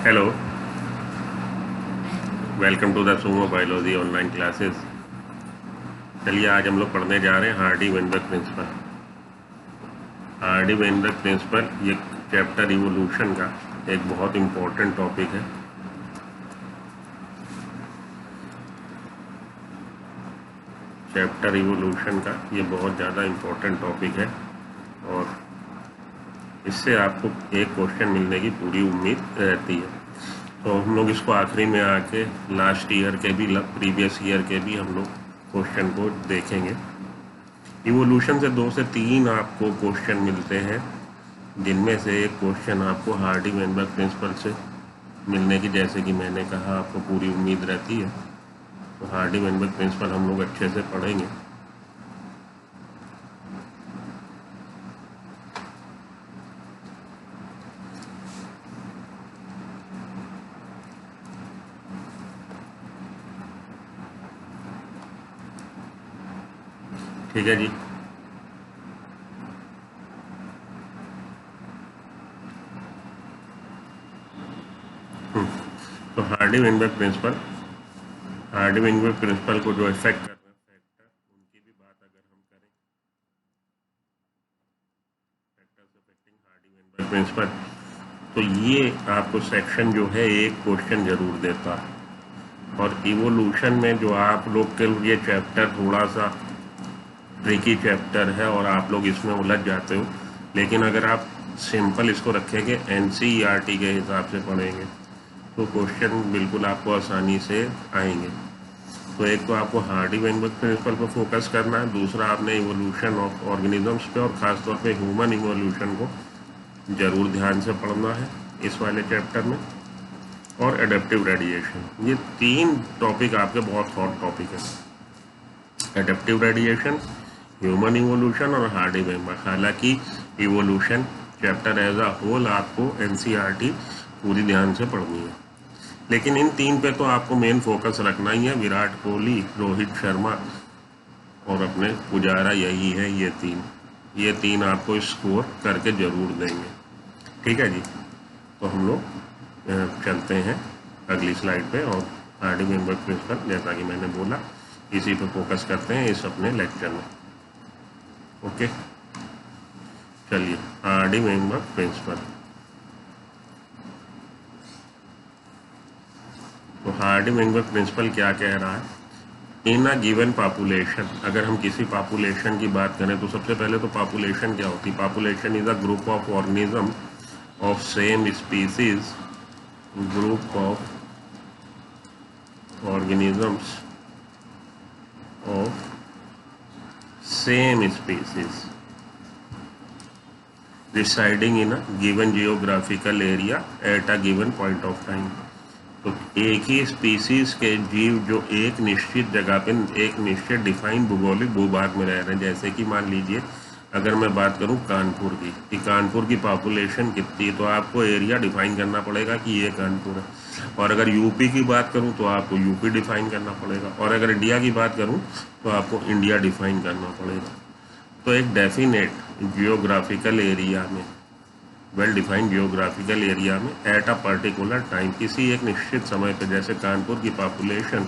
Hello, welcome to the Sumo biology online classes. चलिए आज हम लोग पढ़ने जा रहे हैं Hardy Weinberg principle. Hardy Weinberg principle ये चैप्टर इवोल्यूशन का एक बहुत इम्पोर्टेंट टॉपिक है। चैप्टर इवोल्यूशन का ये बहुत ज़्यादा इम्पोर्टेंट टॉपिक है और इससे आपको एक क्वेश्चन मिलने की पूरी उम्मीद रहती है। तो हम लोग इसको आखिरी में आके लास्ट ईयर के भी प्रीवियस ईयर के भी हम लोग क्वेश्चन को देखेंगे। इवोल्यूशन से 2 से 3 आपको क्वेश्चन मिलते हैं, जिनमें से एक क्वेश्चन आपको हार्डी वेनबर्ग प्रिंसिपल से मिलने की, जैसे कि मैंने कहा, आपको पूरी उम्मीद रहती है। तो हार्डी वेनबर्ग प्रिंसिपल हम लोग अच्छे से पढ़ेंगे। ठीक है जी। तो हार्डी वेनबर्ग प्रिंसिपल को जो इफेक्ट कर रहे हैं फैक्टर, उनकी भी बात अगर हम करें, factors affecting Hardy Weinberg principle, तो ये आपको सेक्शन जो है एक क्वेश्चन जरूर देता है। और इवोल्यूशन में जो आप लोग के लिए चैप्टर थोड़ा सा ट्रिकी चैप्टर है और आप लोग इसमें उलझ जाते हो, लेकिन अगर आप सिंपल इसको रखेंगे, एनसीईआरटी के हिसाब से पढ़ेंगे, तो क्वेश्चन बिल्कुल आपको आसानी से आएंगे। तो एक तो आपको हार्डी वेनबर्ग प्रिंसिपल पर फोकस करना है, दूसरा आपने इवोल्यूशन ऑफ ऑर्गेनिजम्स पे और ख़ासतौर पे ह्यूमन इवोल्यूशन को ज़रूर ध्यान से पढ़ना है इस वाले चैप्टर में, और एडेप्टिव रेडिएशन। ये 3 टॉपिक आपके बहुत हॉट टॉपिक है, एडेप्टिव रेडिएशन, ह्यूमन इवोल्यूशन और हार्डी वेनबर्ग। हालांकि evolution chapter as a whole आपको एनसीईआरटी पूरी ध्यान से पढ़नी है, लेकिन इन 3 पे तो आपको मेन फोकस रखना ही है। विराट कोहली, रोहित शर्मा और अपने पुजारा, यही है ये तीन आपको स्कोर करके जरूर देंगे। ठीक है जी। तो हम लोग चलते हैं अगली स्लाइड पे, और हार्डी वेनबर्ग प्रिंसिपल, जैसा कि मैंने बोला, इसी पे फोकस करते हैं इस अपने लेक्चर में। ओके, चलिए हार्डी वेनबर्ग प्रिंसिपल। तो हार्डी वेनबर्ग प्रिंसिपल क्या कह रहा है? इन अ गिवन पॉपुलेशन, अगर हम किसी पॉपुलेशन की बात करें तो सबसे पहले तो पॉपुलेशन क्या होती है? Population is a group of organism of same species, group of organisms of same species residing in a given geographical area at a given point of time। तो एक ही स्पीसीज के जीव जो एक निश्चित जगह पे, एक निश्चित डिफाइंड भूगोलिक भूभाग में रह रहे हैं, जैसे कि मान लीजिए अगर मैं बात करूं कानपुर की, कि कानपुर की पॉपुलेशन कितनी है, तो आपको एरिया डिफाइन करना पड़ेगा कि ये कानपुर है। और अगर यूपी की बात करूं तो आपको यूपी डिफाइन करना पड़ेगा, और अगर इंडिया की बात करूं तो आपको इंडिया डिफाइन करना पड़ेगा। तो एक डेफिनेट जियोग्राफिकल एरिया में, वेल डिफाइंड जियोग्राफिकल एरिया में, एट अ पर्टिकुलर टाइम, किसी एक निश्चित समय पर, जैसे कानपुर की पॉपुलेशन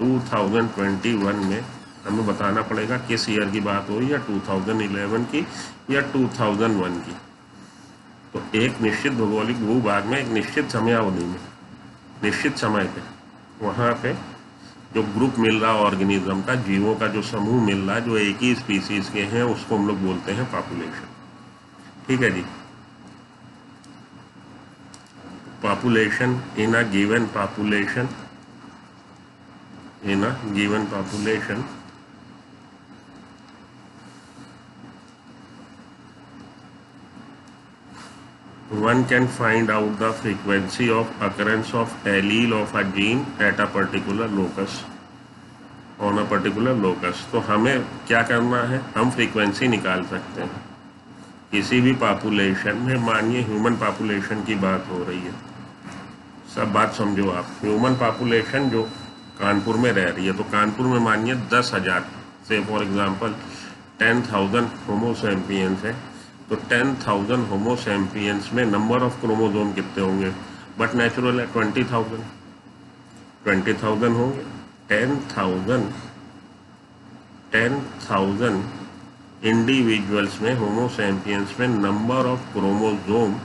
2021 में, हमें बताना पड़ेगा किस ईयर की बात हो रही है, 2011 की या 2001 की। तो एक निश्चित भौगोलिक भूभाग में एक निश्चित समयावधि में, निश्चित समय पे, वहाँ पे जो ग्रुप मिल रहा ऑर्गेनिज्म का, जीवों का जो समूह मिल रहा है जो एक ही स्पीसीज के हैं, उसको हम लोग बोलते हैं पॉपुलेशन। ठीक है जी। Population in a given population, in a given population, one can find out the frequency of occurrence of allele of a gene at a particular locus, on a particular locus। तो हमें क्या करना है? हम frequency निकाल सकते हैं किसी भी पॉपुलेशन में। मानिए ह्यूमन पॉपुलेशन की बात हो रही है, सब बात समझो आप। ह्यूमन पॉपुलेशन जो कानपुर में रह रही है, तो कानपुर में मानिए 10,000 से, फॉर एग्जांपल 10,000 होमो सैपियंस है, तो 10,000 होमो सैपियंस में नंबर ऑफ क्रोमोसोम कितने होंगे? बट नेचुरल है 20,000 होंगे। 10,000 इंडिविजुअल्स में, होमो सैपियंस में number of chromosome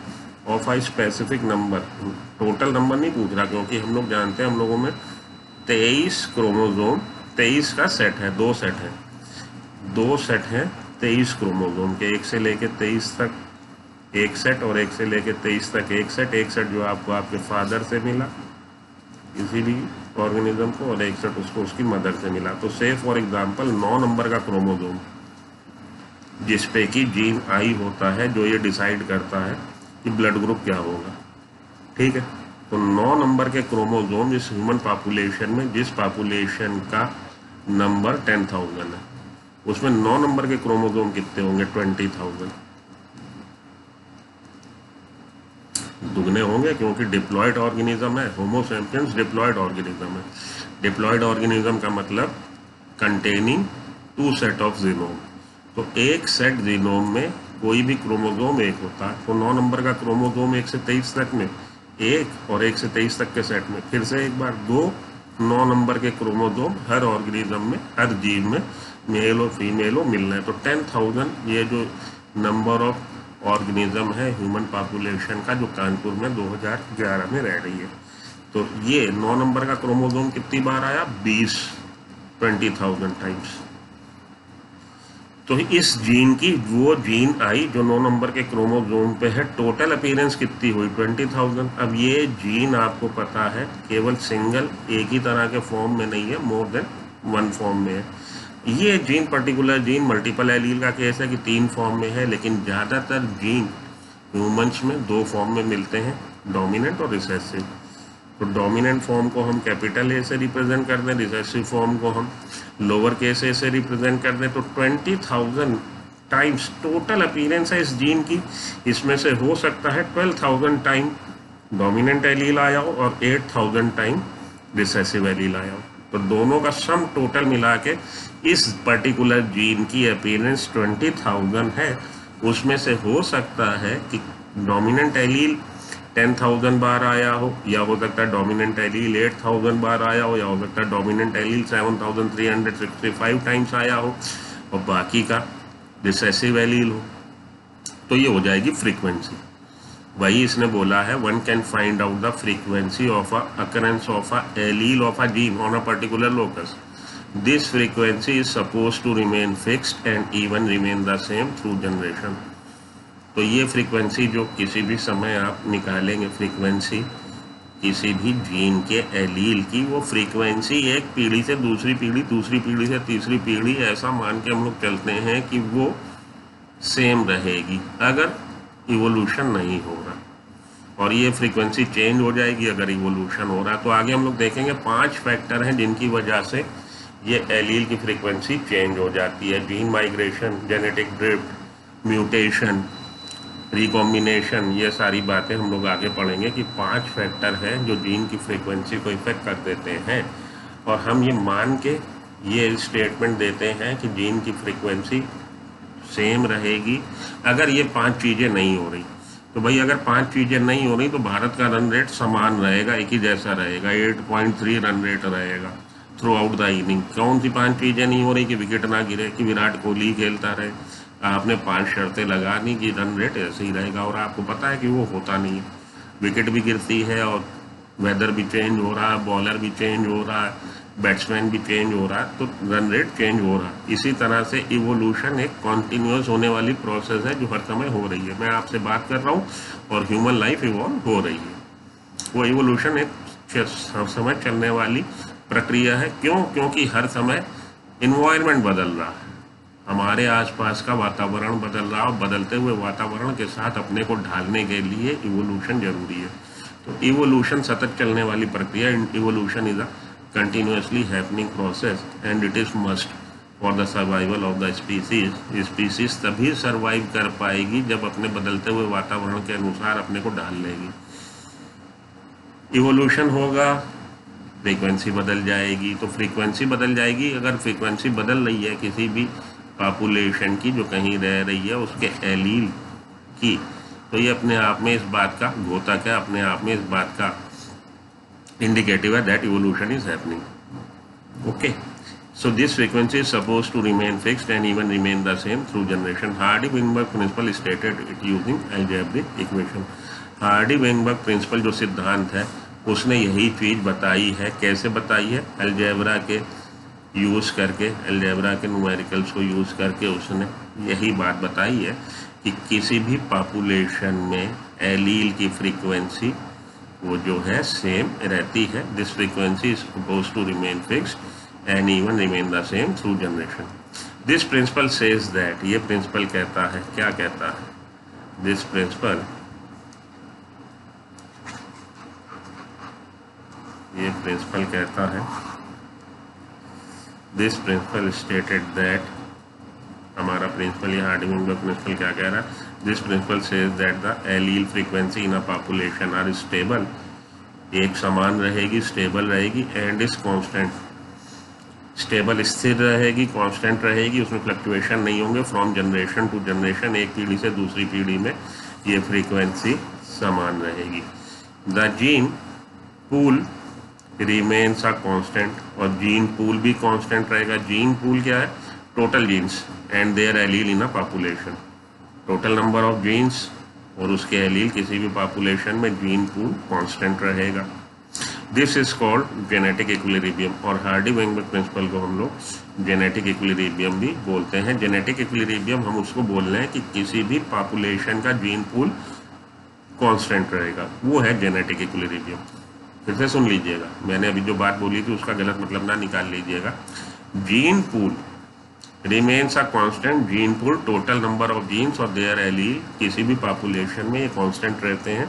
of a specific number, total number नहीं पूछ रहा क्योंकि हम लोग जानते हैं हम लोगों में 23 क्रोमोसोम, 23 का सेट है, दो सेट हैं 23 क्रोमोसोम के, 1 से लेके 23 तक एक सेट और 1 से लेके 23 तक एक सेट जो आपको आपके फादर से मिला किसी भी ऑर्गेनिज्म को, और एक सेट उसको उसकी मदर से मिला। तो से फॉर एग्जांपल 9 नंबर का क्रोमोसोम जिसपे कि जीन आई होता है जो ये डिसाइड करता है कि ब्लड ग्रुप क्या होगा, ठीक है। तो 9 नंबर के क्रोमोसोम इस ह्यूमन पॉपुलेशन में, जिस पॉपुलेशन का नंबर 10,000 है, उसमें 9 नंबर के क्रोमोसोम कितने होंगे? 20,000 दुगने होंगे, क्योंकि डिप्लॉयड ऑर्गेनिज्म है। होमो सैपियंस डिप्लॉयड ऑर्गेनिज्म है। डिप्लॉयड ऑर्गेनिज्म का मतलब कंटेनिंग 2 सेट ऑफ जीनोम। तो एक सेट जीनोम में कोई भी क्रोमोसोम एक होता है, तो 9 नंबर का क्रोमोसोम 1 से 23 तक में एक, और 1 से 23 तक के सेट में फिर से एक बार 2 9 नंबर के क्रोमोसोम हर ऑर्गेनिज्म में, हर जीव में, मेल और फीमेल हो मिलना है। तो 10,000 ये जो नंबर ऑफ ऑर्गेनिज्म है ह्यूमन पॉपुलेशन का, जो कानपुर में 2011 में रह रही है। तो ये 9 नंबर का क्रोमोसोम कितनी बार आया? 20,000 टाइम्स। तो इस जीन की वो जीन आई जो 9 नंबर के क्रोमोसोम पे है। टोटल अपीयरेंस कितनी हुई? 20,000। अब ये जीन आपको पता है केवल सिंगल, एक ही तरह के फॉर्म में नहीं है, मोर देन 1 फॉर्म में है। ये gene, particular gene multiple allele का केस है कि 3 फॉर्म में है, लेकिन ज़्यादातर जीन ह्यूमंस में 2 फॉर्म में मिलते हैं, डोमिनेंट और रिसेसिव। तो डोमिनेंट फॉर्म को हम कैपिटल ए से रिप्रेजेंट कर दें, रिसेसिव फॉर्म को हम लोअर केस ए से रिप्रेजेंट कर दें। तो 20,000 टाइम्स टोटल अपीयरेंस है इस जीन की। इसमें से हो सकता है 12,000 टाइम डोमिनेंट एलील आया हो और 8,000 टाइम रिसेसिव एलील आया हो। तो दोनों का सम टोटल मिला के इस पर्टिकुलर जीन की अपीयरेंस 20,000 है। उसमें से हो सकता है कि डोमिनेंट एलील 10,000 बार आया हो, या हो सकता है डोमिनेंट एलील 8,000 बार आया हो, या हो सकता है डोमिनेंट एलील 7,365 टाइम्स आया हो और बाकी का रिसेसिव एलील हो। तो ये हो जाएगी फ्रीक्वेंसी। वही इसने बोला है, one can find out the frequency of occurrence of a allele of a gene on a particular locus. This frequency is suppose to remain fixed and even remain the same through generation. तो ये frequency जो किसी भी समय आप निकालेंगे, frequency किसी भी जीन के एलील की, वो फ्रीक्वेंसी एक पीढ़ी से दूसरी पीढ़ी, दूसरी पीढ़ी से तीसरी पीढ़ी, ऐसा मान के हम लोग चलते हैं कि वो सेम रहेगी अगर इवोल्यूशन नहीं हो रहा, और ये फ्रीक्वेंसी चेंज हो जाएगी अगर इवोल्यूशन हो रहा। तो आगे हम लोग देखेंगे 5 फैक्टर हैं जिनकी वजह से ये एलील की फ्रीक्वेंसी चेंज हो जाती है। Gene migration, genetic drift, mutation, recombination, ये सारी बातें हम लोग आगे पढ़ेंगे कि 5 फैक्टर हैं जो जीन की फ्रीक्वेंसी को इफेक्ट कर देते हैं। और हम ये मान के ये स्टेटमेंट देते हैं कि जीन की फ्रीक्वेंसी सेम रहेगी अगर ये 5 चीज़ें नहीं हो रही। तो भाई अगर 5 चीज़ें नहीं हो रही तो भारत का रन रेट समान रहेगा, एक ही जैसा रहेगा, 8.3 रन रेट रहेगा थ्रू आउट द इनिंग। कौन सी 5 चीज़ें नहीं हो रही? कि विकेट ना गिरे, कि विराट कोहली खेलता रहे। आपने 5 शर्तें लगा दी कि रन रेट ऐसे ही रहेगा, और आपको पता है कि वो होता नहीं है। विकेट भी गिरती है और वेदर भी चेंज हो रहा है, बॉलर भी चेंज हो रहा है, बैट्समैन भी चेंज हो रहा है, तो रन रेट चेंज हो रहा है। इसी तरह से इवोल्यूशन एक कॉन्टिन्यूस होने वाली प्रोसेस है जो हर समय हो रही है। मैं आपसे बात कर रहा हूँ और ह्यूमन लाइफ इवॉल्व हो रही है। वो इवोल्यूशन एक हर समय चलने वाली प्रक्रिया है। क्यों? क्योंकि हर समय इन्वायरमेंट बदल रहा है, हमारे आसपास का वातावरण बदल रहा है, और बदलते हुए वातावरण के साथ अपने को ढालने के लिए इवोल्यूशन जरूरी है। तो इवोल्यूशन सतत चलने वाली प्रक्रिया, evolution is a continuously happening process and it is must for the survival of the species. Species तभी सर्वाइव कर पाएगी जब अपने बदलते हुए वातावरण के अनुसार अपने को ढाल लेगी। इवोल्यूशन होगा, फ्रीक्वेंसी बदल जाएगी। तो फ्रीक्वेंसी बदल जाएगी, अगर फ्रीक्वेंसी बदल रही है किसी भी पॉपुलेशन की जो कहीं रह रही है, उसके एलील की तो ये अपने आप में इस बात का घोतक है, अपने आप में इस बात का इंडिकेटिव है that evolution is happening. Okay, so this frequency is supposed to remain fixed and even remain the same through generation. Hardy-Weinberg principle stated it using algebraic equation. Hardy-Weinberg principle जो सिद्धांत है उसने यही चीज़ बताई है। कैसे बताई है? अलजेब्रा के यूज़ करके, अलजेब्रा के न्यूमेरिकल्स को यूज़ करके उसने यही बात बताई है कि किसी भी पॉपुलेशन में एलील की फ्रीक्वेंसी वो जो है सेम रहती है। This frequency is supposed to remain fixed and even remain the same through generation. This principle says that, ये प्रिंसिपल कहता है, क्या कहता है? This principle, ये प्रिंसिपल कहता है, this principle stated that, हमारा प्रिंसिपल, ये हार्डी-वेइनबर्ग प्रिंसिपल क्या कह रहा है? This principle says that the allele frequency in a population are stable, एक समान रहेगी, स्टेबल रहेगी, and is constant, स्टेबल स्थिर रहेगी, कांस्टेंट रहेगी, उसमें फ्लक्चुएशन नहीं होंगे फ्रॉम जनरेशन टू जनरेशन, एक पीढ़ी से दूसरी पीढ़ी में ये फ्रीक्वेंसी समान रहेगी। The gene pool remains a constant, और जीन पूल भी कांस्टेंट रहेगा। जीन पूल क्या है? Total genes and their allele in a population, total number of genes और उसके एलील किसी भी पॉपुलेशन में जीन पूल कांस्टेंट रहेगा। This is called genetic equilibrium, और हार्डी-वेइनबर्ग प्रिंसिपल को हम लोग जेनेटिक इक्विलिब्रियम भी बोलते हैं। जेनेटिक इक्विलिब्रियम हम उसको बोल रहे हैं कि किसी भी पॉपुलेशन का जीन पूल कांस्टेंट रहेगा, वो है जेनेटिक इक्विलिब्रियम। फिर से सुन लीजिएगा, मैंने अभी जो बात बोली थी उसका गलत मतलब ना निकाल लीजिएगा। Gene pool remains a constant, gene pool total number of genes और देयर एलील किसी भी पॉपुलेशन में ये कांस्टेंट रहते हैं,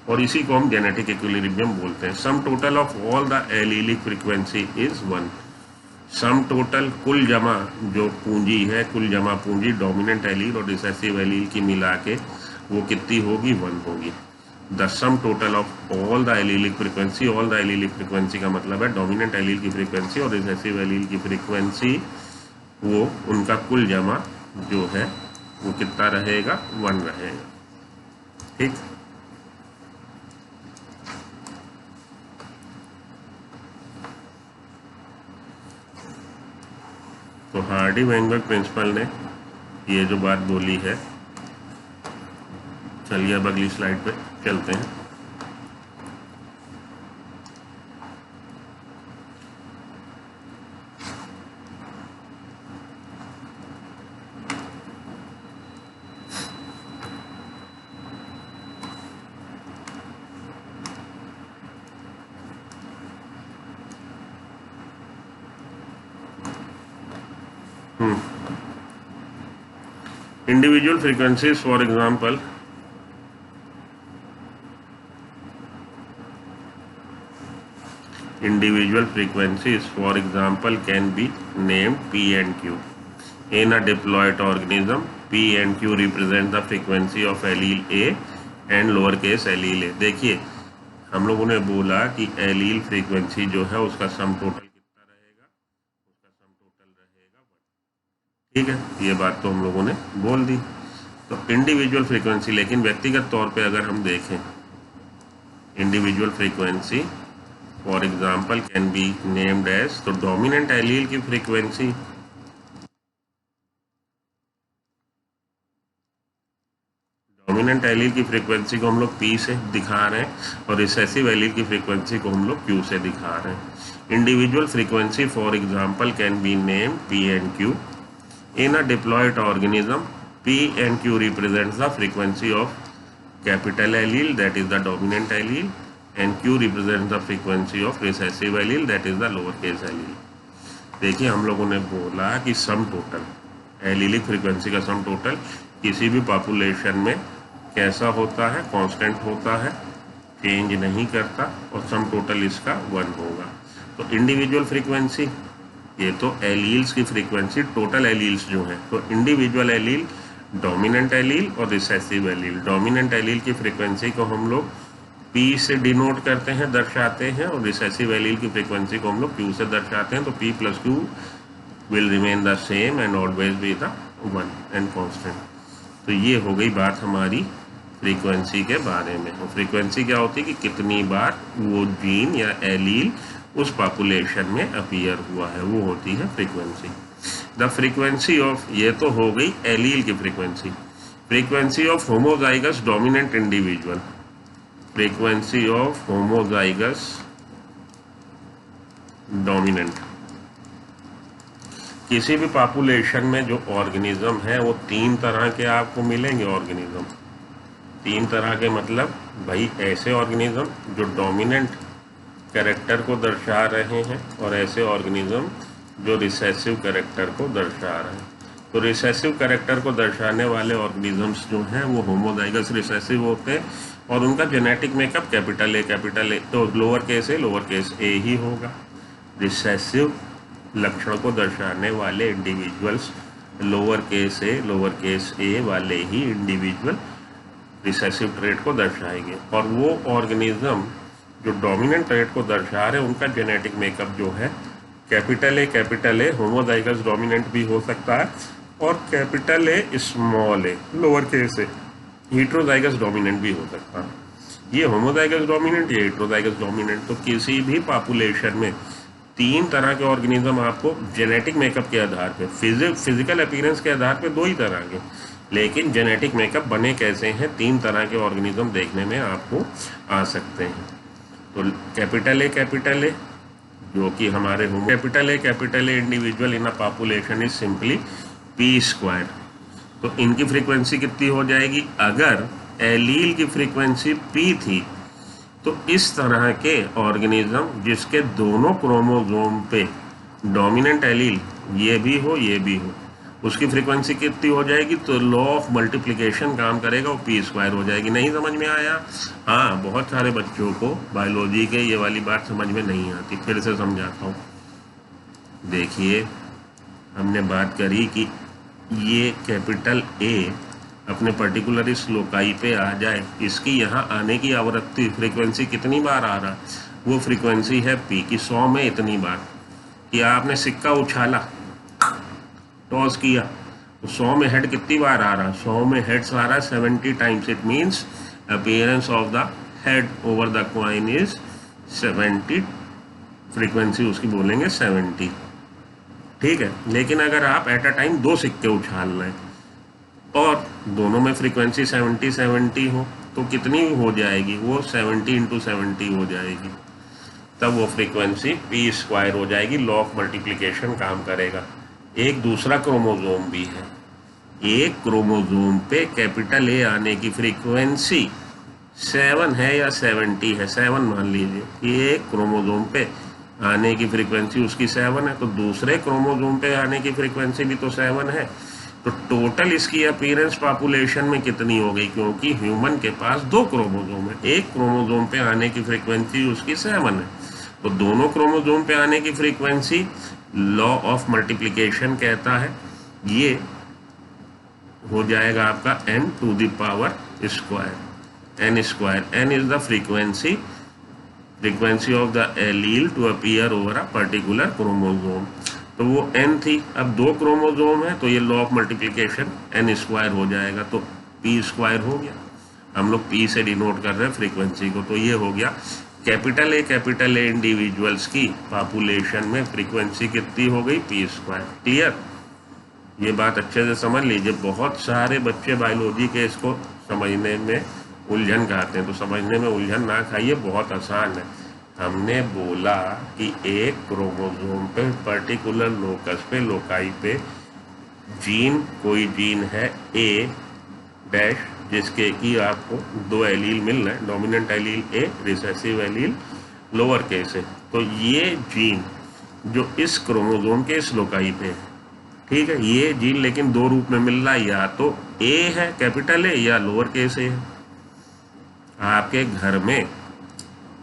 और इसी को हम जेनेटिक इक्विलिब्रियम बोलते हैं। Sum total of all the allelic frequency is 1, sum total कुल जमा जो पूंजी है, कुल जमा पूंजी डोमिनेंट एलील और रिसेसिव एलील की मिला के वो कितनी होगी? 1 होगी। The sum total of all the allelic frequency, all the allelic frequency का मतलब है डोमिनेंट एलील की फ्रीक्वेंसी और रिसेसिव एलील की फ्रीक्वेंसी, वो उनका कुल जमा जो है वो कितना रहेगा? 1 रहेगा। ठीक, तो हार्डी-वेइनबर्ग प्रिंसिपल ने ये जो बात बोली है, चलिए अब अगली स्लाइड पे चलते हैं। Individual frequencies, for example, individual frequencies, for example, can be named P and Q. In a diploid organism, P and Q represent the frequency of allele A and lowercase allele A. देखिए, हम लोगों ने बोला कि allele frequency जो है उसका sum total कितना रहेगा? उसका सम टोटल रहेगा 1। ठीक है, ये बात तो हम लोगों ने बोल दी। तो इंडिविजुअल फ्रीक्वेंसी, लेकिन व्यक्तिगत तौर पे अगर हम देखें, individual frequency for example can be named as, तो डोमिनेंट एलील की फ्रीक्वेंसी, डोमिनेंट एलील की फ्रीक्वेंसी को हम लोग P से दिखा रहे हैं और रिसेसिव एलील की फ्रीक्वेंसी को हम लोग Q से दिखा रहे हैं। Individual frequency for example can be named P and Q. In a diploid organism, P and Q represents the frequency of capital allele, that is the dominant allele, and Q represents the frequency of recessive allele, that is the lowercase allele. देखिए, हम लोगों ने बोला कि sum total, allelic frequency का sum total किसी भी population में कैसा होता है? कांस्टेंट होता है, चेंज नहीं करता, और सम टोटल इसका 1 होगा। तो इंडिविजुअल फ्रीक्वेंसी, ये तो एलील्स की फ्रीक्वेंसी, टोटल एलील्स जो हैं, तो इंडिविजुअल एलील, डोमिनेंट एलील और रिसेसिव एलील। डोमिनेंट एलील की फ्रीक्वेंसी को हम लोग P से डिनोट करते हैं, दर्शाते हैं, और रिसेसिव एलील की फ्रीक्वेंसी को हम लोग Q से दर्शाते हैं। तो P + Q will remain the same and always be the 1 and constant. तो ये हो गई बात हमारी फ्रीक्वेंसी के बारे में। और फ्रीक्वेंसी क्या होती है कि कितनी बार वो जीन या एलील उस पॉपुलेशन में अपीयर हुआ है, वो होती है फ्रीक्वेंसी। द फ्रीक्वेंसी ऑफ, ये तो हो गई एलील की frequency. Frequency of homozygous dominant individual, frequency of homozygous dominant, किसी भी पॉपुलेशन में जो ऑर्गेनिज्म है वो 3 तरह के आपको मिलेंगे ऑर्गेनिज्म। 3 तरह के मतलब भाई ऐसे ऑर्गेनिज्म जो डोमिनेंट कैरेक्टर को दर्शा रहे हैं और ऐसे ऑर्गेनिज्म जो रिसेसिव कैरेक्टर को दर्शा रहे हैं। तो रिसेसिव कैरेक्टर को दर्शाने वाले ऑर्गेनिजम्स जो हैं वो होमोजाइगस रिसेसिव होते हैं और उनका जेनेटिक मेकअप कैपिटल ए तो लोअर केस ए ही होगा। रिसेसिव लक्षण को दर्शाने वाले इंडिविजुअल्स लोअर केस ए वाले ही इंडिविजुअल रिसेसिव ट्रेट को दर्शाएंगे और वो ऑर्गेनिज्म जो डोमिनेंट ट्रेट को दर्शा रहे हैं उनका जेनेटिक मेकअप जो है कैपिटल ए होमोजाइगस डोमिनेंट भी हो सकता है और capital A small a lower case A heterozygous dominant भी हो सकता है। ये होमोजाइगस डोमिनेंट, ये हेट्रोजाइगस डोमिनेंट। तो किसी भी पॉपुलेशन में 3 तरह के ऑर्गेनिज्म आपको जेनेटिक मेकअप के आधार पे, फिजिकल अपीयरेंस के आधार पे 2 ही तरह के, लेकिन जेनेटिक मेकअप बने कैसे हैं 3 तरह के ऑर्गेनिज्म देखने में आपको आ सकते हैं। तो कैपिटल ए जो कि हमारे capital A individual in a population is simply p²। तो इनकी फ्रीक्वेंसी कितनी हो जाएगी, अगर एलील की फ्रीक्वेंसी p थी तो इस तरह के ऑर्गेनिज्म जिसके दोनों क्रोमोसोम पे डोमिनेंट एलील ये भी हो उसकी फ्रीक्वेंसी कितनी हो जाएगी, तो लॉ ऑफ मल्टीप्लिकेशन काम करेगा, वो p² हो जाएगी। नहीं समझ में आया? हाँ, बहुत सारे बच्चों को बायोलॉजी के ये वाली बात समझ में नहीं आती, फिर से समझाता हूँ। देखिए, हमने बात करी कि ये कैपिटल ए अपने पर्टिकुलर इस लोकाई पे आ जाए, इसकी यहाँ आने की आवृत्ति फ्रीक्वेंसी कितनी बार आ रहा, वो फ्रीक्वेंसी है p की 100 में इतनी बार। कि आपने सिक्का उछाला, टॉस किया, तो 100 में हेड कितनी बार आ रहा, 100 में हेड्स आ रहा 70 times. It means appearance of the head over the coin is 70, frequency उसकी बोलेंगे 70, ठीक है। लेकिन अगर आप एट अ टाइम 2 सिक्के उछाल रहे हैं और दोनों में फ्रीक्वेंसी 70 हो तो कितनी हो जाएगी, वो 70 × 70 हो जाएगी, तब वो फ्रीक्वेंसी p² हो जाएगी। लॉ ऑफ मल्टीप्लिकेशन काम करेगा। एक दूसरा क्रोमोसोम भी है, एक क्रोमोसोम पे कैपिटल ए आने की फ्रीक्वेंसी 7 है या 70 है, 7 मान लीजिए। एक क्रोमोसोम पे आने की फ्रीक्वेंसी उसकी 7 है, तो दूसरे क्रोमोसोम पे आने की फ्रीक्वेंसी भी तो 7 है। तो टोटल इसकी अपीयरेंस पॉपुलेशन में कितनी हो गई, क्योंकि ह्यूमन के पास 2 क्रोमोसोम है, एक क्रोमोसोम पे आने की फ्रीक्वेंसी उसकी 7 है, तो दोनों क्रोमोसोम पे आने की फ्रीक्वेंसी लॉ ऑफ मल्टीप्लिकेशन कहता है ये हो जाएगा आपका n² n is the frequency of the allele to appear over a particular chromosome. तो वो n थी, अब 2 क्रोमोसोम है तो ये लॉ ऑफ मल्टीप्लिकेशन n² हो जाएगा, तो p² हो गया। हम लोग p से डिनोट कर रहे हैं फ्रीक्वेंसी को, तो ये हो गया कैपिटल ए इंडिविजुअल्स की पॉपुलेशन में फ्रीक्वेंसी कितनी हो गई, p²। क्लियर? ये बात अच्छे से समझ लीजिए। बहुत सारे बच्चे बायोलॉजी के इसको समझने में उलझन खाते हैं, तो समझने में उलझन ना खाइए, बहुत आसान है। हमने बोला कि एक क्रोमोसोम पे पर्टिकुलर लोकस पे लोकाई पे जीन, कोई जीन है A' जिसके कि आपको 2 एलील मिल रहे हैं, dominant allele A, recessive allele lower case है। तो ये जीन जो इस क्रोमोसोम के इस लोकाई पे है, ठीक है, ये जीन लेकिन 2 रूप में मिल रहा है, या तो A है कैपिटल A या लोअर केस A है। आपके घर में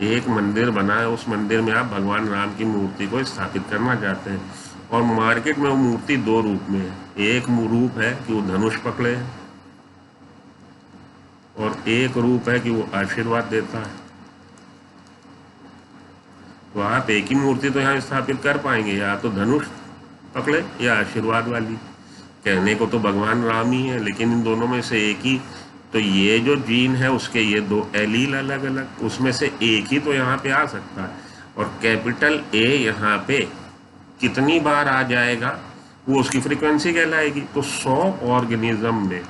एक मंदिर बना है, उस मंदिर में आप भगवान राम की मूर्ति को स्थापित करना चाहते हैं और मार्केट में वो मूर्ति 2 रूप में है। एक रूप है कि वो धनुष पकड़े है और एक रूप है कि वो आशीर्वाद देता है। तो आप एक ही मूर्ति तो यहाँ स्थापित कर पाएंगे, या तो धनुष पकड़े या आशीर्वाद वाली। कहने को तो भगवान राम ही है, लेकिन इन दोनों में से एक ही तो ये जो जीन है उसके ये दो एलील अलग अलग, उसमें से एक ही तो यहाँ पे आ सकता है। और कैपिटल ए यहाँ पे कितनी बार आ जाएगा वो उसकी फ्रीक्वेंसी कहलाएगी। तो 100 ऑर्गेनिज्म में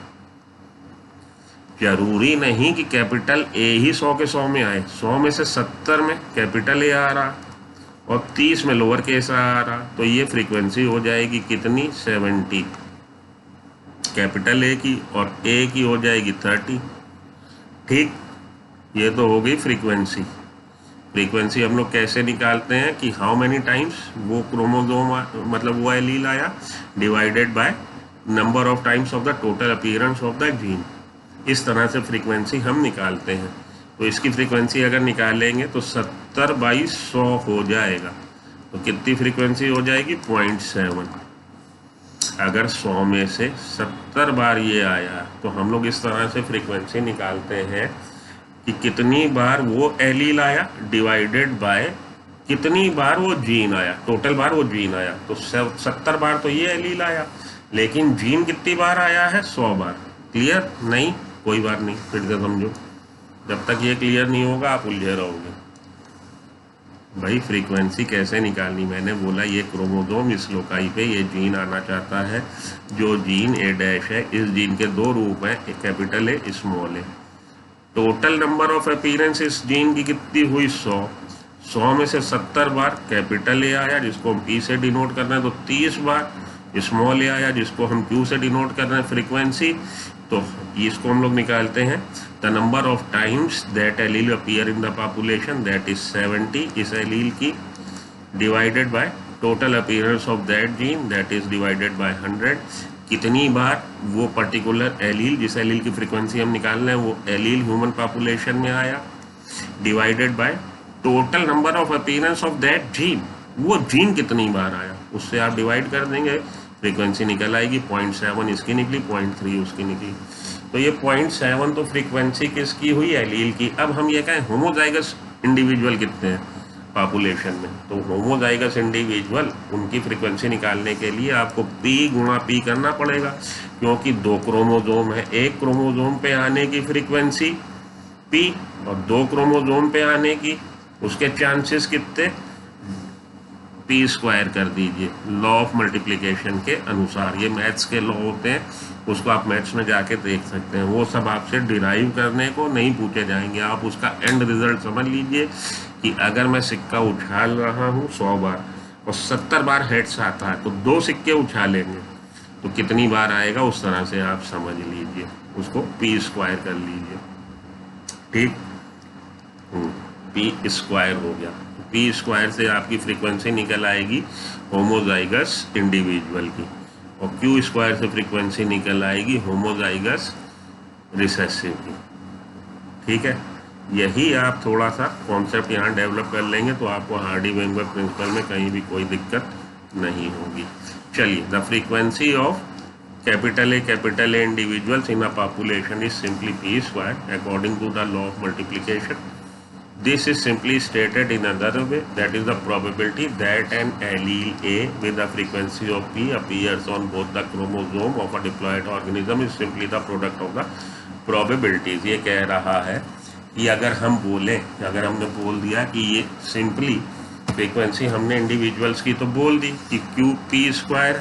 जरूरी नहीं कि कैपिटल ए ही 100 के 100 में आए। 100 में से 70 में कैपिटल ए आ रहा और 30 में लोअर केस आ रहा, तो ये फ्रीक्वेंसी हो जाएगी कितनी, 70 कैपिटल ए की, और ए की हो जाएगी 30। ठीक, ये तो हो गई फ्रीक्वेंसी। फ्रीक्वेंसी हम लोग कैसे निकालते हैं कि हाउ मेनी टाइम्स वो क्रोमोसोम मतलब वो एलील आया divided by number of times of the total appearance of the gene. इस तरह से फ्रीक्वेंसी हम निकालते हैं। तो इसकी फ्रीक्वेंसी अगर निकालेंगे तो 70/100 हो जाएगा। तो कितनी फ्रीक्वेंसी हो जाएगी, 0.7। अगर 100 में से 70 बार ये आया तो हम लोग इस तरह से फ्रीक्वेंसी निकालते हैं कि कितनी बार वो एलील आया डिवाइडेड बाय कितनी बार वो जीन आया, टोटल बार वो जीन आया। तो 70 बार तो ये एलील आया, लेकिन जीन कितनी बार आया है, 100 बार। क्लियर? नहीं, कोई बात नहीं, फिर से समझो। जब तक ये क्लियर नहीं होगा आप उलझे रहोगे। भाई फ्रीक्वेंसी कैसे निकालनी, मैंने बोला ये क्रोमोसोम इस लोकाई पे ये जीन आना चाहता है। जो जीन A' है, इस जीन के दो रूप हैं, एक capital A, small A. Total number of appearance इस जीन की कितनी हुई, 100। 100 में से 70 बार कैपिटल ए आया जिसको हम P से डिनोट कर रहे हैं, तो 30 बार स्मॉल ए आया जिसको हम Q से डिनोट कर रहे हैं फ्रीक्वेंसी। तो इसको हम लोग निकालते हैं the number of times that allele appear in the population, that is 70 इस एलील की, divided by total appearance of that gene, that is divided by 100। कितनी बार वो पर्टिकुलर एलील, जिस एलील की फ्रीक्वेंसी हम निकाल रहे हैं वो एलील ह्यूमन पॉपुलेशन में आया, divided by total number of appearance of that gene, वो जीन कितनी बार आया, उससे आप डिवाइड कर देंगे, फ्रीक्वेंसी निकल आएगी। 0.7 इसकी निकली, 0.3 उसकी निकली। तो ये 0.7 तो फ्रीक्वेंसी किसकी हुई, एलील की। अब हम ये कहें होमोजाइगस इंडिविजुअल कितने हैं पॉपुलेशन में, तो होमोजाइगस इंडिविजुअल उनकी फ्रीक्वेंसी निकालने के लिए आपको P गुणा P करना पड़ेगा, क्योंकि 2 क्रोमोसोम है। एक क्रोमोसोम पे आने की फ्रीक्वेंसी P और 2 क्रोमोसोम पे आने की उसके चांसेस कितने, P² कर दीजिए लॉ ऑफ मल्टीप्लिकेशन के अनुसार। ये मैथ्स के लॉ होते हैं, उसको आप मैथ्स में जाके देख सकते हैं। वो सब आपसे डिराइव करने को नहीं पूछे जाएंगे, आप उसका एंड रिजल्ट समझ लीजिए कि अगर मैं सिक्का उछाल रहा हूँ 100 बार और 70 बार हेड्स आता है तो 2 सिक्के उछालेंगे तो कितनी बार आएगा, उस तरह से आप समझ लीजिए, उसको P² कर लीजिए। ठीक, P² हो गया। P² से आपकी फ्रीक्वेंसी निकल आएगी होमोजाइगस इंडिविजुअल की, और Q² से फ्रीक्वेंसी निकल आएगी होमोजाइगस रिसेसिव की। ठीक है, यही आप थोड़ा सा कॉन्सेप्ट यहाँ डेवलप कर लेंगे तो आपको हार्डी-वेनबर्ग प्रिंसिपल में कहीं भी कोई दिक्कत नहीं होगी। चलिए, the frequency of capital A individuals in a population is simply P² according to the law of multiplication. This is simply stated in another way, that is the probability that an allele A with the frequency of P appears on both the chromosome of a diploid organism is simply the product of the probabilities। ये कह रहा है कि अगर हमने बोल दिया कि ये सिंपली फ्रीक्वेंसी हमने इंडिविजुअल्स की तो बोल दी कि P²।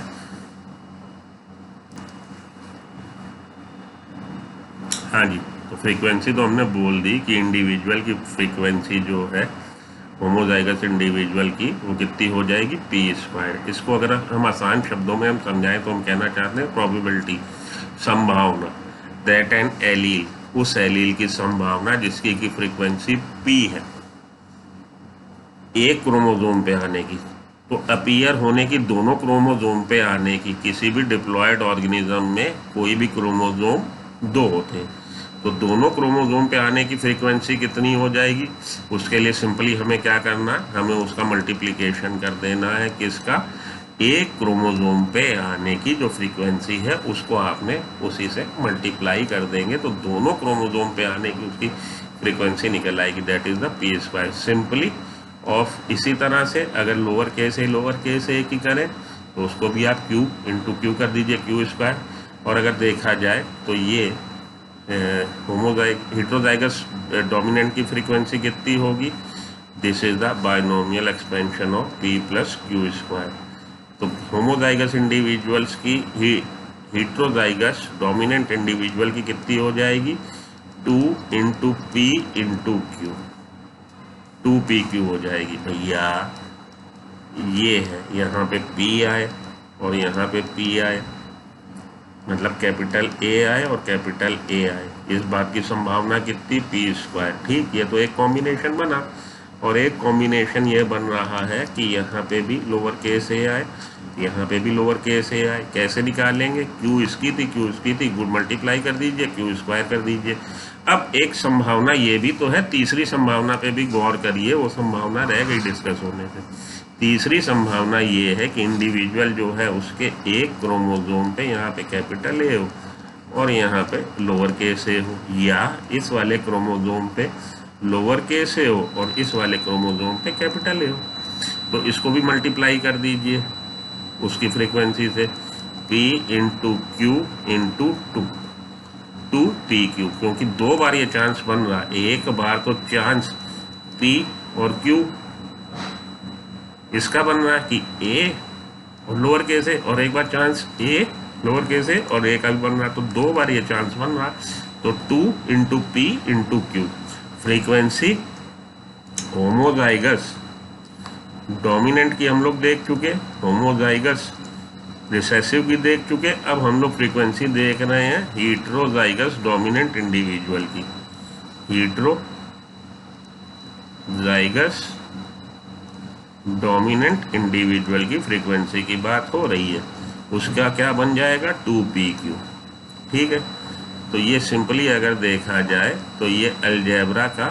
हाँ जी, तो फ्रीक्वेंसी तो हमने बोल दी कि इंडिविजुअल की फ्रीक्वेंसी जो है होमोजाइगस इंडिविजुअल की वो कितनी हो जाएगी, P²। इसको अगर हम आसान शब्दों में हम समझाएं तो हम कहना चाहते हैं प्रोबेबिलिटी, संभावना, दैट एन एलील, उस एलील की संभावना जिसकी की फ्रीक्वेंसी P है, एक क्रोमोसोम पे आने की, तो अपीयर होने की दोनों क्रोमोसोम पे आने की। किसी भी डिप्लॉयड ऑर्गेनिज्म में कोई भी क्रोमोसोम 2 होते हैं, तो दोनों क्रोमोसोम पे आने की फ्रीक्वेंसी कितनी हो जाएगी, उसके लिए सिंपली हमें क्या करना है, हमें उसका मल्टीप्लिकेशन कर देना है। किसका, एक क्रोमोसोम पे आने की जो फ्रीक्वेंसी है उसको आपने उसी से मल्टीप्लाई कर देंगे तो दोनों क्रोमोसोम पे आने की उसकी फ्रीक्वेंसी निकल आएगी, that is the P² simply of. इसी तरह से अगर लोअर केस ए की करें तो उसको भी आप Q × Q कर दीजिए, Q²। और अगर देखा जाए तो ये हेट्रोजाइगस डोमिनेंट की फ्रीक्वेंसी कितनी होगी? This is the binomial expansion of P plus Q square. तो होमोजाइगस इंडिविजुअल्स की हेट्रोजाइगस डोमिनेंट इंडिविजुअल की कितनी हो जाएगी? 2 into P into Q, 2pq हो जाएगी भैया। ये है, यहाँ पे p आए और यहाँ पे p आए, मतलब कैपिटल A आए और कैपिटल A आए। इस बात की संभावना कितनी? p square. ठीक, ये तो एक कॉम्बिनेशन बना, और एक कॉम्बिनेशन ये बन रहा है कि यहाँ पे भी लोअर केस a आए, यहाँ पे भी लोअर केस a आए। कैसे निकालेंगे? q इसकी थी, गुड मल्टीप्लाई कर दीजिए, q स्क्वायर कर दीजिए। अब एक संभावना ये भी तो है, तीसरी संभावना पे भी गौर करिए, वो संभावना रह गई डिस्कस होने से। तीसरी संभावना ये है कि इंडिविजुअल जो है उसके एक क्रोमोसोम पे यहाँ पे कैपिटल ए हो और यहाँ पे लोअर केस ए हो, या इस वाले क्रोमोसोम पे लोअर केस ए हो और इस वाले क्रोमोसोम पे कैपिटल ए हो। तो इसको भी मल्टीप्लाई कर दीजिए उसकी फ्रीक्वेंसी से, p into Q into 2pq, क्योंकि दो बार ये चांस बन रहा है। एक बार तो चांस p और q इसका बन रहा है कि a और लोअर केस है, और एक बार चांस a लोअर केस है और a का भी बन रहा है, तो दो बार ये चांस बन रहा है। तो 2 into P into Q. Frequency homozygous dominant की हम लोग देख चुके, होमोजाइगस रिसेसिव की देख चुके। अब हम लोग फ्रीक्वेंसी देख रहे हैं हेट्रोजाइगस डोमिनेंट इंडिविजुअल की। हेट्रोजाइगस डोमिनेंट इंडिविजुअल की फ्रीक्वेंसी की बात हो रही है, उसका क्या बन जाएगा? 2pq। ठीक है, तो ये सिंपली अगर देखा जाए तो ये अलजेब्रा का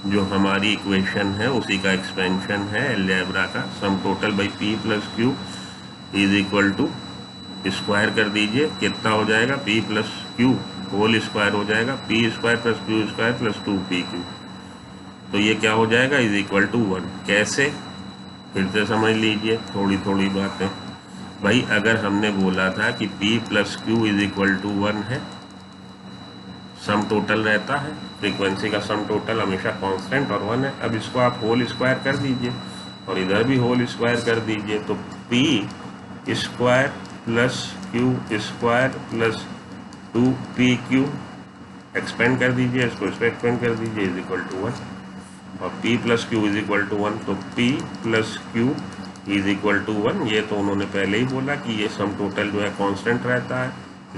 जो हमारी इक्वेशन है उसी का एक्सपेंशन है। अलजेब्रा का sum total by p plus Q is equal to, square कर दीजिए, कितना हो जाएगा? p plus Q whole square हो जाएगा, p square plus Q square plus 2pq। तो ये क्या हो जाएगा? Is equal to 1। कैसे? फिर से समझ लीजिए थोड़ी थोड़ी बातें। भाई अगर हमने बोला था कि p plus Q is equal to 1 है, सम टोटल रहता है, फ्रीक्वेंसी का सम टोटल हमेशा कांस्टेंट और 1 है। अब इसको आप होल स्क्वायर कर दीजिए और इधर भी होल स्क्वायर कर दीजिए, तो p square plus Q square plus 2pq expand कर दीजिए, इसको एक्सपेंड कर दीजिए, इज इक्वल टू 1। और p plus Q is equal to 1, तो p plus Q is equal to 1। ये तो उन्होंने पहले ही बोला कि ये सम टोटल जो है कांस्टेंट रहता है,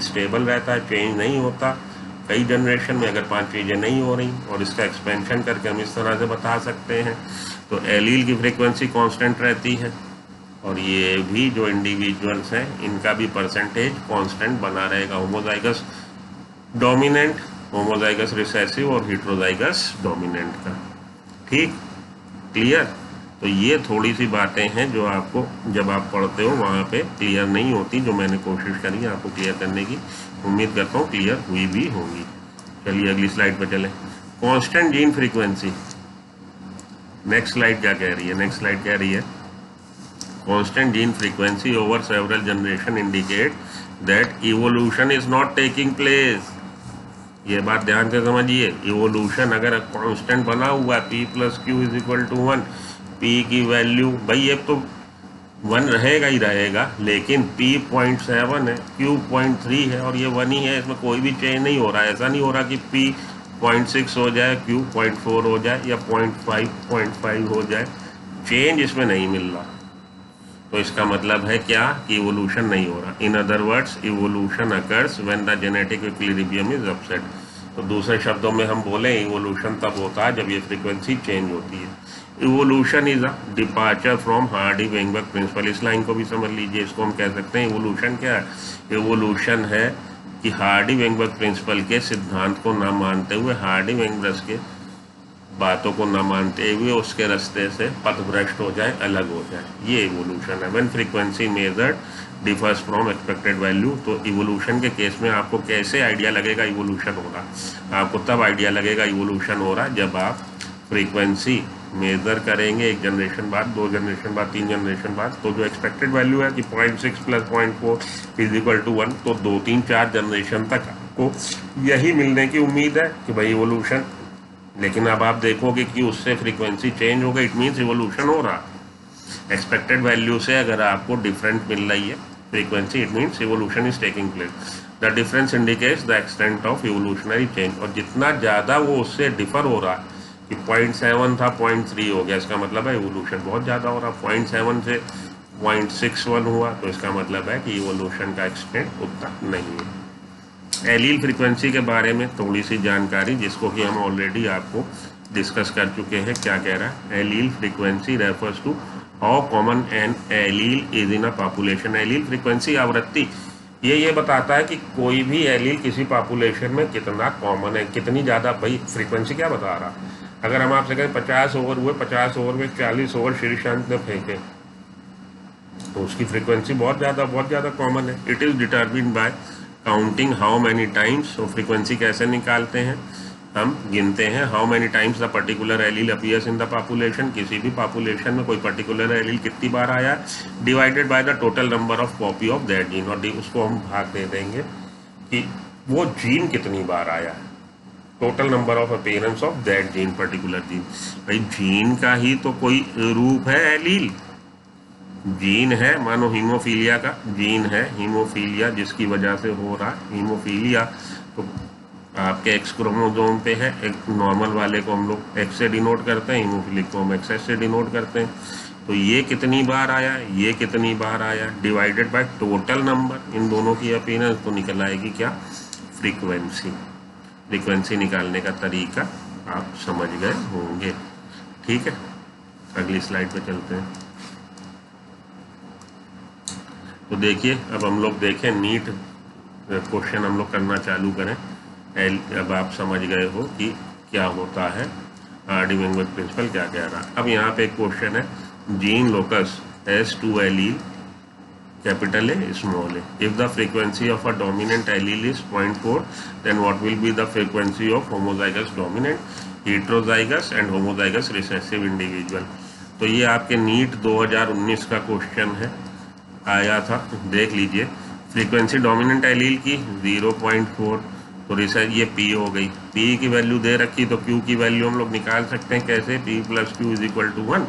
स्टेबल रहता है, चेंज नहीं होता। कई जनरेशन में अगर 5 चीज़ें नहीं हो रही, और इसका एक्सपेंशन करके हम इस तरह से बता सकते हैं। तो एलील की फ्रीक्वेंसी कांस्टेंट रहती है, और ये भी जो इंडिविजुअल्स हैं इनका भी परसेंटेज कांस्टेंट बना रहेगा। होमोजाइगस डोमिनेंट, होमोजाइगस रिसेसिव और हेट्रोजाइगस डोमिनेंट का। ठीक, क्लियर? तो ये थोड़ी सी बातें हैं जो आपको जब आप पढ़ते हो वहाँ पे क्लियर नहीं होती, जो मैंने कोशिश करी आपको क्लियर करने की। उम्मीद करता हूँ क्लियर हुई भी होंगी। चलिए अगली स्लाइड पर चलें। Constant gene frequency, next slide क्या कह रही है? नेक्स्ट स्लाइड कह रही है constant gene frequency over several generation indicate that evolution is not taking place. ये बात ध्यान से समझिए, इवोल्यूशन अगर कांस्टेंट बना हुआ है p plus Q is equal to 1, p की वैल्यू भाई ये तो 1 रहेगा ही रहेगा, लेकिन p 0.7 है, q 0.3 है और ये 1 ही है, इसमें कोई भी चेंज नहीं हो रहा है। ऐसा नहीं हो रहा कि p 0.6 हो जाए, q 0.4 हो जाए या 0.5 हो जाए, चेंज इसमें नहीं मिल रहा। तो इसका मतलब है क्या? कि इवोल्यूशन नहीं हो रहा। In other words evolution occurs when the genetic equilibrium is upset. तो दूसरे शब्दों में हम बोलें इवोल्यूशन तब होता है जब ये फ्रीक्वेंसी चेंज होती है। Evolution is a departure from Hardy Weinberg principle. इस लाइन को भी समझ लीजिए, इसको हम कह सकते हैं इवोल्यूशन क्या है? इवोल्यूशन है कि हार्डी-वेइनबर्ग प्रिंसिपल के सिद्धांत को ना मानते हुए, हार्डी-वेइनबर्ग के बातों को न मानते हुए उसके रास्ते से पथभ्रष्ट हो जाए, अलग हो जाए, ये इवोल्यूशन है। When frequency measured differs from expected value. तो इवोल्यूशन के केस में आपको कैसे आइडिया लगेगा इवोल्यूशन हो रहा? आपको तब आइडिया लगेगा इवोल्यूशन हो रहा जब आप फ्रीक्वेंसी मेजर करेंगे 1 जनरेशन बाद, 2 जनरेशन बाद, 3 जनरेशन बाद। तो जो एक्सपेक्टेड वैल्यू है कि 0.6 प्लस 0.4 इज इक्वल टू 1, तो 2, 3, 4 जनरेशन तक आपको यही मिलने की उम्मीद है कि भाई इवोल्यूशन, लेकिन अब आप देखोगे कि उससे फ्रीक्वेंसी चेंज हो गई, इट मीन्स इवोल्यूशन हो रहा। एक्सपेक्टेड वैल्यू से अगर आपको डिफरेंट मिल रही है frequency, it means evolution is taking place. The difference indicates the extent of evolutionary change. और जितना ज़्यादा वो उससे डिफर हो रहा कि 0.7 था 0.3 हो गया, इसका मतलब है इवोल्यूशन बहुत ज़्यादा हो रहा। 0.7 से 0.61 हुआ तो इसका मतलब है कि इवोल्यूशन का एक्सटेंट उतना नहीं है। एलील फ्रीक्वेंसी के बारे में थोड़ी सी जानकारी, जिसको कि हम ऑलरेडी आपको डिस्कस कर चुके हैं। क्या कह रहा है? Allele frequency refers to how common an allele is in a population. Allele frequency आवृत्ति ये बताता है कि कोई भी एलील किसी पॉपुलेशन में कितना कॉमन है, कितनी ज़्यादा। भाई फ्रीक्वेंसी क्या बता रहा? अगर हम आपसे कहें 50 ओवर हुए, 50 ओवर में 40 ओवर श्रीशांत ने फेंके, तो उसकी फ्रीक्वेंसी बहुत ज़्यादा कॉमन है। It is determined bye counting how many times. तो फ्रीक्वेंसी कैसे निकालते हैं? हम गिनते हैं how many times the particular allele appears in the population. किसी भी पॉपुलेशन में कोई पर्टिकुलर एलील कितनी बार आया, divided by the total number of copy of that gene. और उसको हम भाग दे देंगे कि वो जीन कितनी बार आया है, total number of appearance of that gene, particular gene. भाई जीन का ही तो कोई रूप है एलील। जीन है, मानो हीमोफीलिया का जीन है, हीमोफीलिया जिसकी वजह से हो रहा हीमोफीलिया, तो आपके एक्स क्रोमोसोम पे है। एक नॉर्मल वाले को हम लोग एक्स से डिनोट करते हैं, हीमोफिलिक को हम एक्सएस से डिनोट करते हैं। तो ये कितनी बार आया, ये कितनी बार आया, डिवाइडेड बाय टोटल नंबर, इन दोनों की अपीयरेंस, तो निकल आएगी क्या? फ्रीक्वेंसी। फ्रीक्वेंसी निकालने का तरीका आप समझ गए होंगे। ठीक है, अगली स्लाइड पे चलते हैं। तो देखिए, अब हम लोग देखें नीट क्वेश्चन हम लोग करना चालू करें। अब आप समझ गए हो कि क्या होता है, हार्डी वेंगबर्ग प्रिंसिपल क्या कह रहा। अब यहाँ पे एक क्वेश्चन है, gene locus has two allele capital A small A. If the frequency of a dominant allele is 0.4, then what will be the frequency of homozygous dominant, heterozygous and homozygous recessive individual. तो ये आपके NEET 2019 का question है, आया था, देख लीजिए। Frequency dominant allele की 0.4, तो रिसर्च ये P हो गई। P की वैल्यू दे रखी, तो Q की वैल्यू हम लोग निकाल सकते हैं कैसे? P plus Q is equal to 1,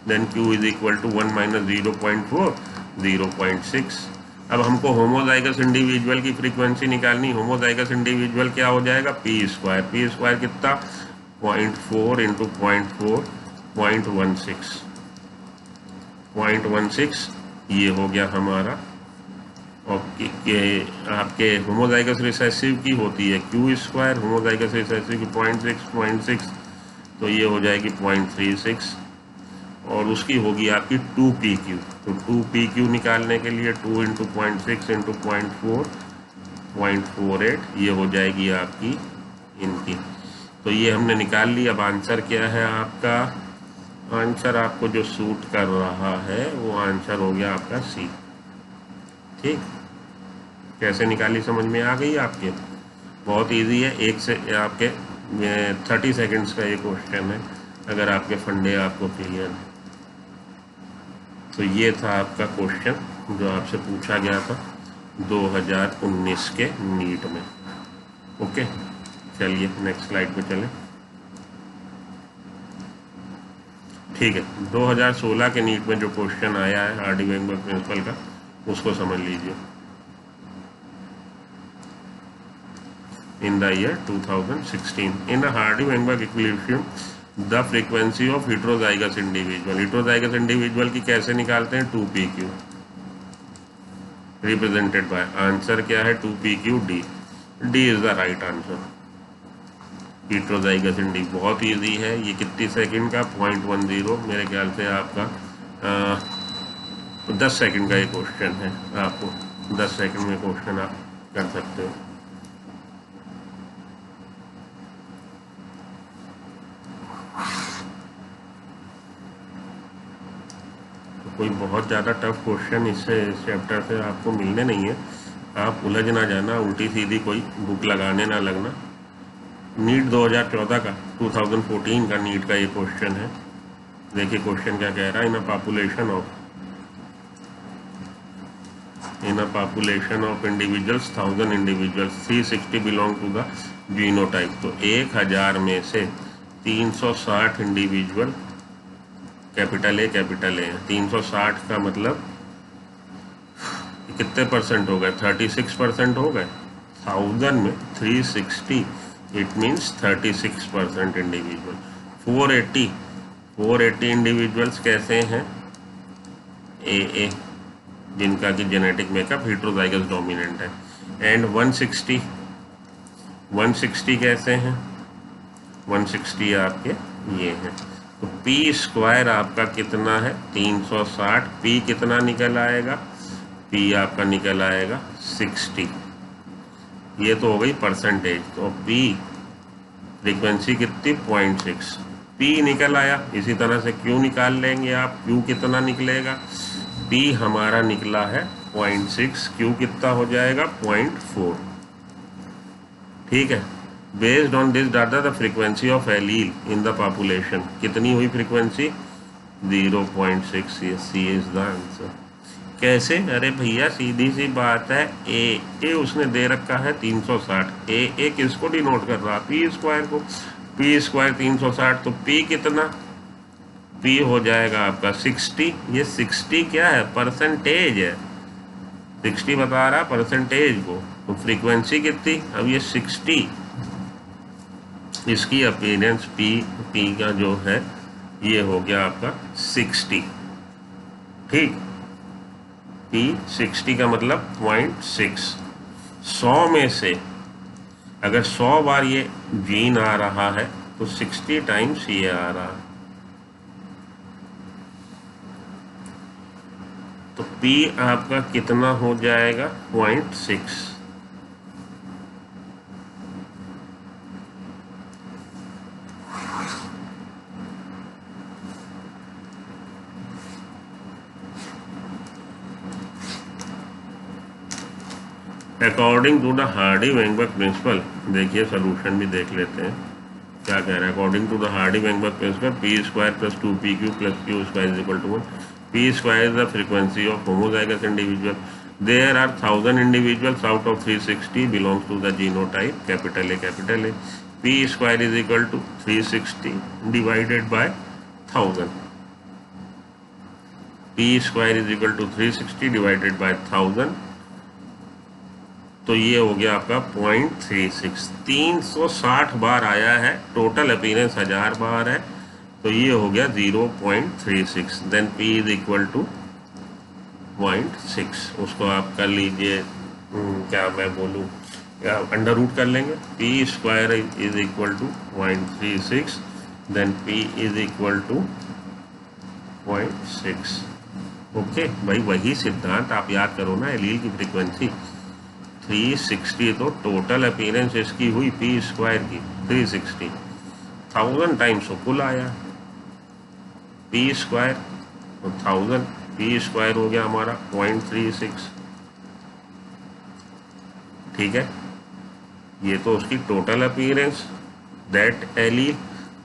then Q is equal to 1 minus 0.4, 0.6। अब हमको होमोजाइगस इंडिविजुअल की फ्रीक्वेंसी निकालनी। होमोजाइगस इंडिविजुअल क्या हो जाएगा? P square. P स्क्वायर कितना? 0.4 इंटू 0.4, 0.16, 0.16 ये हो गया हमारा। और आपके होमोजाइगस रिसेसिव की होती है Q स्क्वायर, होमोजाइगस रिसेसिव की 0.6, तो ये हो जाएगी 0.36, और उसकी होगी आपकी 2PQ। तो 2PQ निकालने के लिए 2 इंटू 0.6 इंटू 0.4, 0.48, ये हो जाएगी आपकी इनकी। तो ये हमने निकाल ली। अब आंसर क्या है आपका? आंसर आपको जो सूट कर रहा है वो आंसर हो गया आपका C। ठीक, कैसे निकाली समझ में आ गई आपके? बहुत इजी है, एक से आपके 30 सेकंड्स का ये क्वेश्चन है, अगर आपके फंडे आपको क्लियर है। तो ये था आपका क्वेश्चन जो आपसे पूछा गया था 2019 के नीट में। ओके, चलिए नेक्स्ट स्लाइड पे चलें। ठीक है, 2016 के नीट में जो क्वेश्चन आया है हार्डी वेंगबर्ग प्रिंसिपल का, उसको समझ लीजिए। In the year 2016, in a Hardy-Weinberg equilibrium, the frequency of heterozygous individual, heterozygous individual की कैसे निकालते हैं? 2PQ, represented by, आंसर क्या है? 2PQD, D is the right answer। heterozygous individual बहुत इजी है। ये कितनी सेकंड का? 0.10, मेरे ख्याल से आपका 10 सेकंड का ये क्वेश्चन है। आपको 10 सेकंड में क्वेश्चन आप कर सकते हो। कोई बहुत ज़्यादा टफ क्वेश्चन इससे चैप्टर से आपको मिलने नहीं है, आप उलझ ना जाना, उल्टी सीधी कोई बुक लगाने ना लगना। नीट 2014 का, 2014 का नीट का ये क्वेश्चन है। देखिए क्वेश्चन क्या कह रहा है। In a population of in a population of individuals 1000 individuals 360 belong to the genotype. तो 1000 में से 360 इंडिविजुअल कैपिटल ए हैं। 360 का मतलब कितने परसेंट हो गए? 36% हो गए। 1000 में 360 इट मीन्स 36% इंडिविजुअल। 480 इंडिविजुअल्स कैसे हैं? ए जिनका कि जेनेटिक मेकअप हेटेरोजाइगस डोमिनेंट है। एंड 160 कैसे हैं? 160 आपके ये हैं। तो पी स्क्वायर आपका कितना है? 360। पी कितना निकल आएगा? पी आपका निकल आएगा 60। ये तो हो गई परसेंटेज। तो पी फ्रीक्वेंसी कितनी? 0.6। पी निकल आया। इसी तरह से क्यू निकाल लेंगे आप। क्यू कितना निकलेगा? पी हमारा निकला है 0.6। क्यू कितना हो जाएगा? 0.4। ठीक है। Based on this data the frequency of allele in the population कितनी हुई frequency? 0.6। C is the answer. कैसे? अरे भैया सीधी सी बात है। ए उसने दे रखा है 360। ए किसको डिनोट कर रहा? पी स्क्वायर को। P square 360। तो पी कितना? पी हो जाएगा आपका 60। ये 60 क्या है? परसेंटेज है। 60 बता रहा परसेंटेज को। तो फ्रीक्वेंसी कितनी? अब ये 60 इसकी अपीयरेंस पी का जो है ये हो गया आपका 60। ठीक। पी 60 का मतलब 0.6। 100 में से अगर 100 बार ये जीन आ रहा है तो 60 टाइम्स ये आ रहा है। तो P आपका कितना हो जाएगा? 0.6। According to the Hardy Weinberg principle, देखिए सोल्यूशन भी देख लेते हैं क्या कह रहा है। According to the Hardy Weinberg principle P square plus 2pq plus Q square is equal to 1। P square is the frequency of homozygous individual. There are 1000 individuals out of 360 belongs to the genotype capital A. P square is equal to 360 divided by 1000. P square is equal to 360 divided by 1000. तो ये हो गया आपका 0.36। 360 बार आया है। Total appearance 1000 बार है। तो ये हो गया 0.36। Then P is equal to 0.6। उसको आप कर लीजिए क्या मैं बोलूँ, या अंडर रूट कर लेंगे। P square is equal to 0.36। Then P is equal to 0.6। Okay भाई, वही सिद्धांत आप याद करो ना। एलील की फ्रीक्वेंसी 360 तो टोटल अपीयरेंस इसकी हुई P स्क्वायर की 360। 1000 टाइम्स तो कुल आया P स्क्वायर। तो 1000 P स्क्वायर हो गया हमारा 0.36। ठीक है। ये तो उसकी टोटल अपीयरेंस दैट एलील,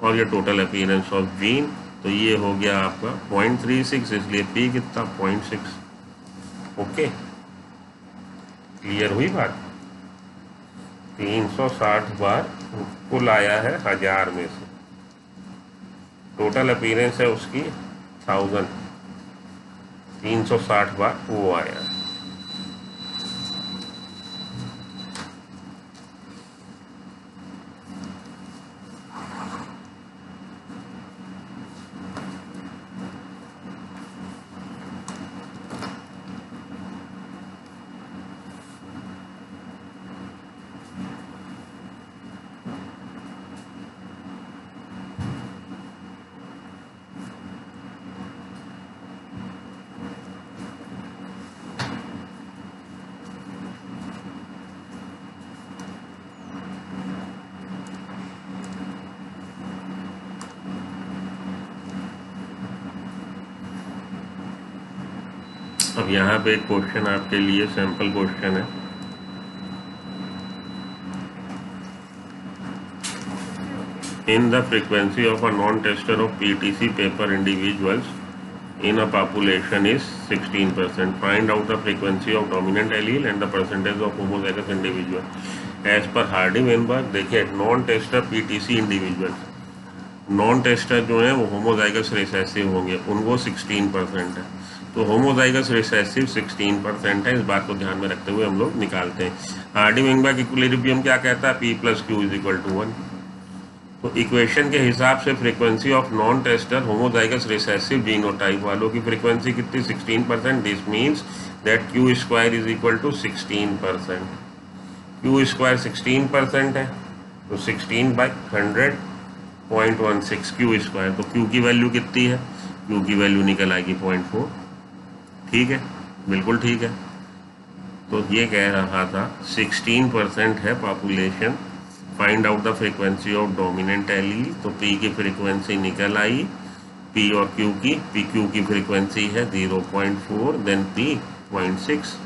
और ये टोटल अपीयरेंस ऑफ जीन। तो ये हो गया आपका 0.36, इसलिए P कितना? 0.6। ओके, क्लियर हुई बात। 360 बार कुल आया है 1000 में से। टोटल अपीयरेंस है उसकी 1000। 360 बार वो आया। अब यहाँ पे एक क्वेश्चन आपके लिए सैंपल क्वेश्चन है। In the frequency of a non tester of PTC paper individuals in a population is 16%. Find out the frequency of dominant allele and the percentage of homozygous individual. As per Hardy-Weinberg, देखिए non tester PTC individual, non tester जो है वो homozygous recessive होंगे, उनको 16% है। तो homozygous recessive 16% है, इस बात को ध्यान में रखते हुए हम लोग निकालते हैं। हार्डी-वेइनबर्ग इक्विलिब्रियम क्या कहता है? P + Q = 1। तो इक्वेशन के हिसाब से frequency of non tester homozygous recessive genotype वालों की फ्रीक्वेंसी कितनी? 16%। This means that Q² = 16%। Q² 16% है, तो 16/100.16 Q²। तो Q की वैल्यू कितनी है? Q की वैल्यू निकल आएगी 0.4। ठीक है, बिल्कुल ठीक है। तो ये कह रहा था 16% है population. Find out the frequency of dominant allele. तो P की फ्रीक्वेंसी निकल आई, P और Q की। PQ की फ्रीक्वेंसी है 0.4, देन P 0.6,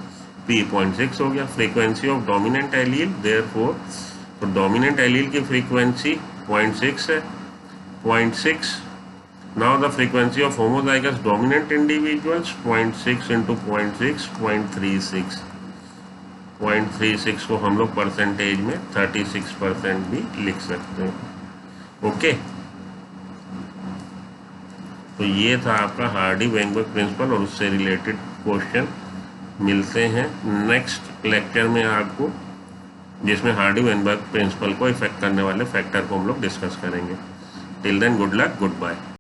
P 0.6 हो गया। Frequency of dominant allele, therefore तो डोमिनेंट एलील की फ्रीक्वेंसी 0.6 है, 0.6। Now the frequency of homozygous dominant individuals 0.6 × 0.6, 0.36। 0.36 को हम लोग परसेंटेज में 36% भी लिख सकते हैं। ओके, तो ये था आपका हार्डी-वेइनबर्ग प्रिंसिपल और उससे रिलेटेड क्वेश्चन। मिलते हैं नेक्स्ट लेक्चर में आपको, जिसमें हार्डी-वेइनबर्ग प्रिंसिपल को इफेक्ट करने वाले फैक्टर को हम लोग डिस्कस करेंगे। Till then good luck, good bye.